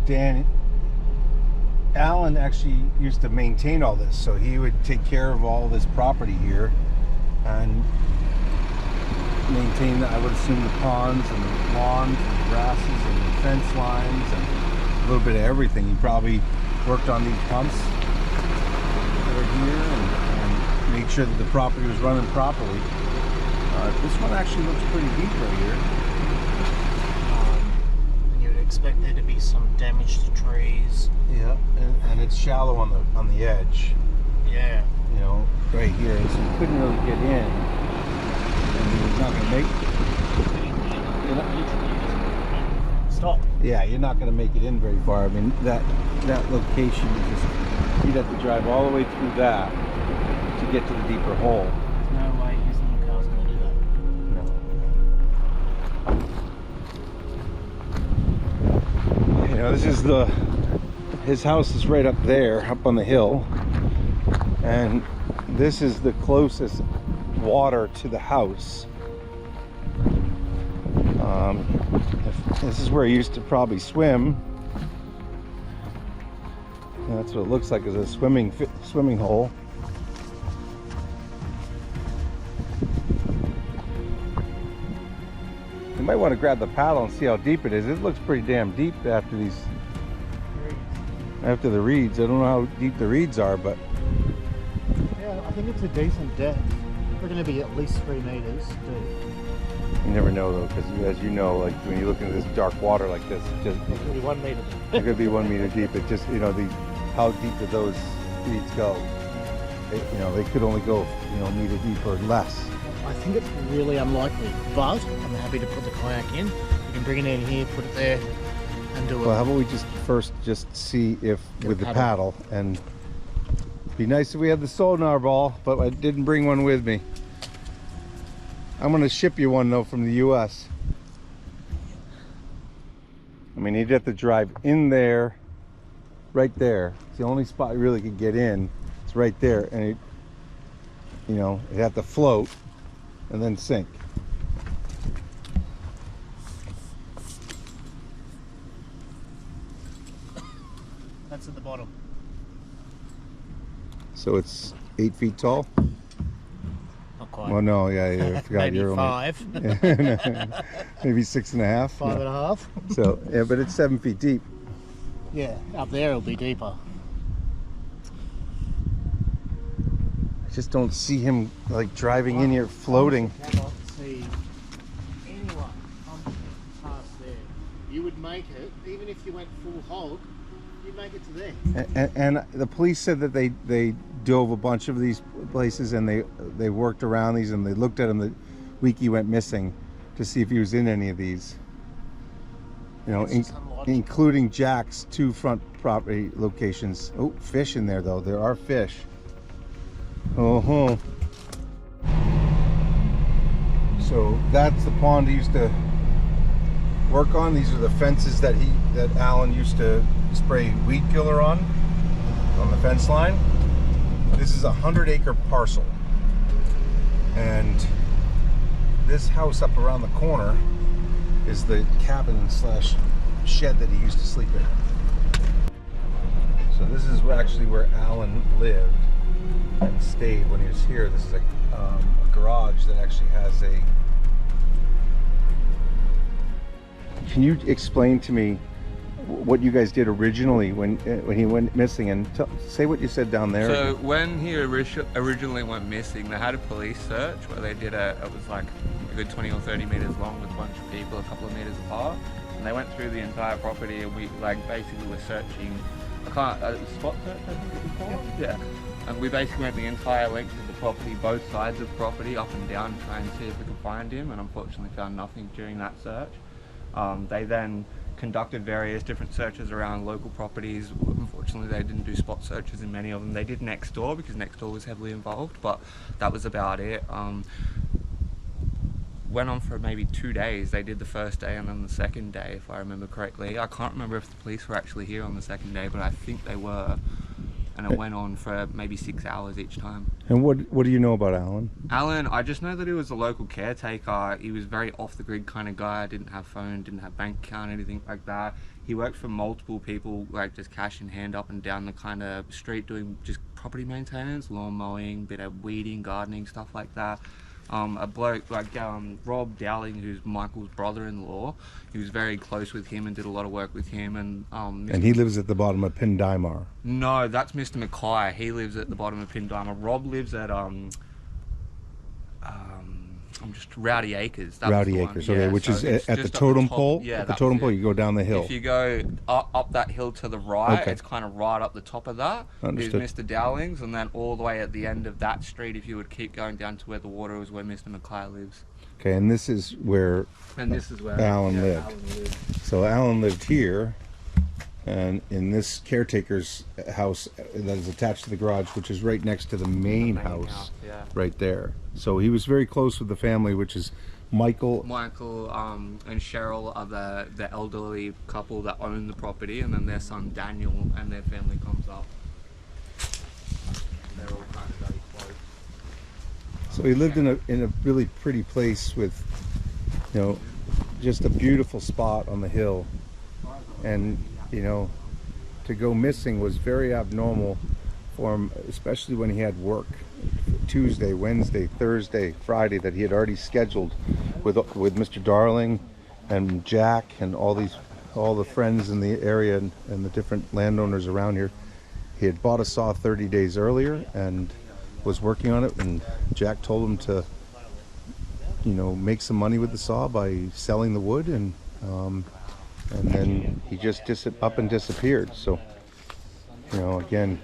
Dan, Allan actually used to maintain all this, so he would take care of all this property here and maintain, I would assume, the ponds and the lawns and the grasses and the fence lines and a little bit of everything. He probably worked on these pumps that are here and made sure that the property was running properly. This one actually looks pretty deep right here. And you'd expect there to be some damage to trees. Yeah, and it's shallow on the edge. Yeah. You know, right here, so you couldn't really get in. And you're not going to make. Stop. Yeah, you're not going to make it in very far. I mean, that location, you'd have to drive all the way through that to get to the deeper hole. There's no way his little car's going to do that. No. You know, this is his house is right up there, up on the hill, and this is the closest water to the house. This is where he used to probably swim. That's what it looks like, is a swimming hole. You might want to grab the paddle and see how deep it is. It looks pretty damn deep after the reeds. I don't know how deep the reeds are, but Yeah, I think it's a decent depth. We're going to be at least 3 meters deep. you never know though, because as you know, like when you look into this dark water like this, it just It could be 1 meter deep. it could be 1 meter deep. It just, you know, how deep do those reeds go? They could only go, a meter deep or less. I think it's really unlikely, but I'm happy to put the kayak in. You can bring it in here, put it there, and do it. Well, how about we first see if with the paddle, and it'd be nice if we had the sonar ball, but I didn't bring one with me. I'm gonna ship you one though from the US. I mean, you'd have to drive in there, right there. It's the only spot you really could get in. It's right there, and it'd have to float and then sink. That's at the bottom. So it's 8 feet tall? Not quite. Well, no, yeah, I forgot. Maybe you're 5. Only, maybe 6.5. 5.5. So, yeah, but it's 7 feet deep. Yeah, up there it'll be deeper. I just don't see him like driving in here floating. I cannot see anyone come past there. You would make it, even if you went full hog, you'd make it to there. And the police said that they dove a bunch of these places, and they worked around these, and they looked at him the week he went missing to see if he was in any of these. Including Jack's 2 front property locations. Oh, fish in there though. There are fish. So that's the pond he used to work on. These are the fences that Allan used to spray weed killer on the fence line. This is a 100-acre parcel, and this house up around the corner is the cabin / shed that he used to sleep in. So this is actually where Allan lived and stayed when he was here. This is a garage that actually has a... Can you explain to me what you guys did originally when he went missing, and say what you said down there? So when he originally went missing, they had a police search where they did it was like a good 20 or 30 meters long with a bunch of people a couple of meters apart, and they went through the entire property, and we basically were searching spot search, I think it was called. Yeah. And we basically went the entire length of the property, both sides of the property, up and down, to try and see if we could find him, and unfortunately found nothing during that search. They then conducted various different searches around local properties. Unfortunately, they didn't do spot searches in many of them. They did next door, because next door was heavily involved, but that was about it. Went on for maybe 2 days. They did the first day and then the second day, if I remember correctly. I can't remember if the police were actually here on the second day, but I think they were. and it went on for maybe 6 hours each time. And what do you know about Allan? Allan, I just know that he was a local caretaker. He was very off the grid kind of guy. Didn't have phone, didn't have bank account, anything like that. He worked for multiple people, like just cash in hand up and down the kind of street, doing just property maintenance, lawn mowing, bit of weeding, gardening, stuff like that. A bloke like Rob Dowling, who's Michael's brother-in-law, he was very close with him and did a lot of work with him. And he lives at the bottom of Pindimar. No, that's Mr. Mackay. He lives at the bottom of Pindimar. Rob lives at I'm just Rowdy Acres. That Rowdy Acres, okay, yeah, which so is it's at the just totem top. pole. Yeah, at the totem pole, you go down the hill. If you go up that hill to the right, Okay. it's kind of right up the top of that. Understood. Is Mr. Dowling's, and then all the way at the end of that street, if you would keep going down to where the water is, where Mr. Mackay lives. Okay, and this is where And this is where Allan lived. Allan lived. So Allan lived here, and in this caretaker's house that is attached to the garage, which is right next to the main house, yeah. right there. So he was very close with the family, which is Michael and Cheryl are the elderly couple that own the property, and then their son Daniel and their family comes up. They're all kind of very close. So he lived in a really pretty place with, you know, just a beautiful spot on the hill, and you know, to go missing was very abnormal for him, especially when he had work Tuesday, Wednesday, Thursday, Friday that he had already scheduled with Mr. Darling and Jack and all the friends in the area and the different landowners around here. He had bought a saw 30 days earlier and was working on it, and Jack told him to, you know, make some money with the saw by selling the wood, and then he just up and disappeared. So, you know, again,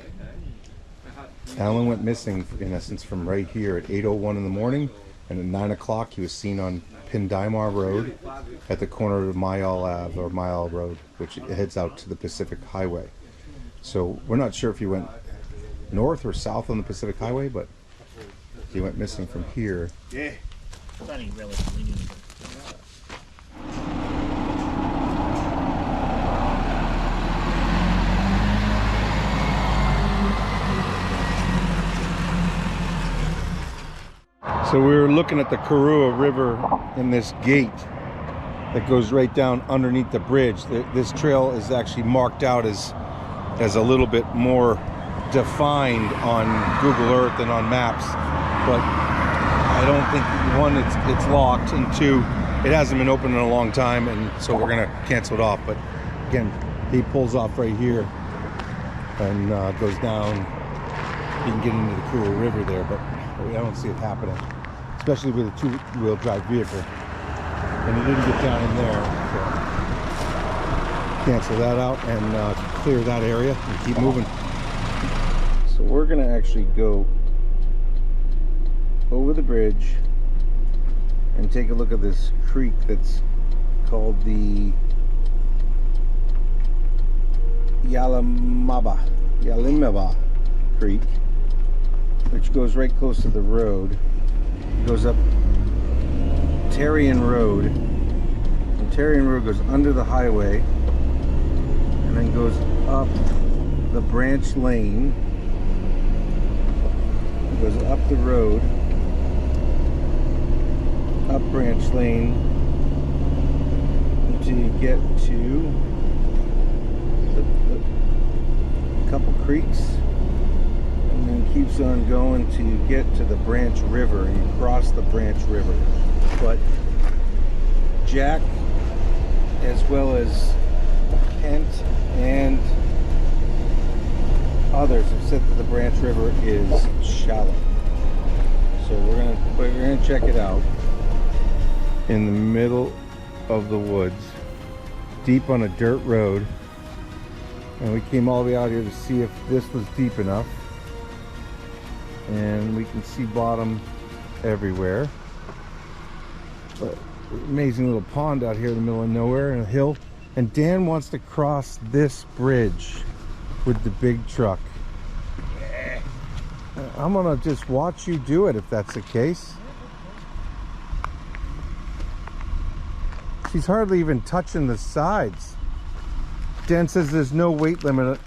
Allan went missing in essence from right here at 8:01 in the morning, and at 9 o'clock he was seen on Pindimar Road at the corner of Mayall Ave or Mayall Road, which heads out to the Pacific Highway. So we're not sure if he went north or south on the Pacific Highway, but he went missing from here. Yeah. It's only relatively new. So we were looking at the Karua River in this gate that goes right down underneath the bridge. This trail is actually marked out as a little bit more defined on Google Earth and on maps, but I don't think, one, it's locked, and two, it hasn't been open in a long time, and so we're gonna cancel it off. But again, he pulls off right here and goes down. You can get into the Karua River there, but I don't see it happening, especially with a two-wheel drive vehicle. And he didn't get down in there, so cancel that out and clear that area and keep moving. So we're gonna actually go over the bridge and take a look at this creek that's called the Yalimaba Creek, which goes right close to the road. It goes up Terrian Road, and Terrian Road goes under the highway and then goes up the branch lane. It goes up the road, up branch lane, until you get to a couple creeks, and then keeps on going till you get to the Branch River, and you cross the Branch River. But Jack, as well as Kent and others, have said that the Branch River is shallow. So we're gonna check it out. In the middle of the woods, deep on a dirt road, and we came all the way out here to see if this was deep enough, and we can see bottom everywhere. But amazing little pond out here in the middle of nowhere, and a hill. And Dan wants to cross this bridge with the big truck. Yeah. I'm gonna just watch you do it if that's the case. She's hardly even touching the sides. Dan says there's no weight limit